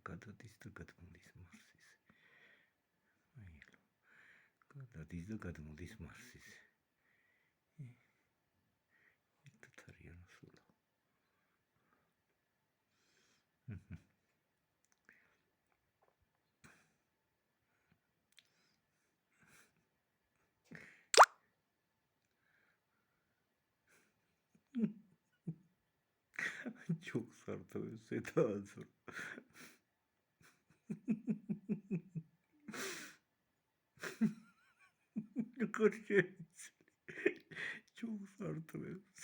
გადადის და გადმოდის მარსის. აიელო. გადადის და გადმოდის მარსის. ერთად არიან სულ. ჯოქს არტოვებს ეთააზრო. გორჩეც. ჯოქს არტოვებს.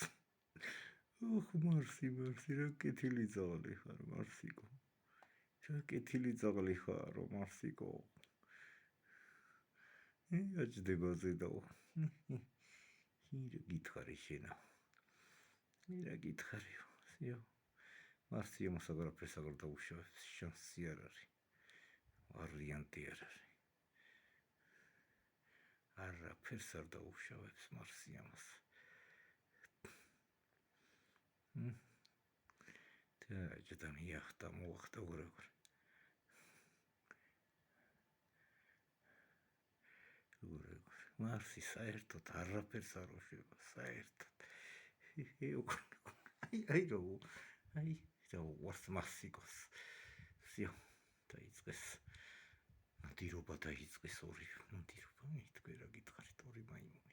ოხ მარსი რა კეთილი ძაღლი ხარ მარსიკო. რა კეთილი ძაღლი ხარო მარსიკო. აჯდებაზე დაო. რა გითხარი შენა. რა გითხარიო. სიო. მარსი მოსაგრაფეს აღარ დაუშავებს, შანსი არ არის. ვარიანტი არ არის. არაფერს არ დაუშავებს მარსი ამას. და მიახტა მოახტა უღრაღარ. მარსი საერთოდ არაფერს არ უშვება, საერთოდ. აი რა ვარს მარსიკოს. სიო, დაიწყეს. ნადირობა დაიწყეს ორი. ნადირობა მითქვი რა გითხარით ორი მაიმუნი.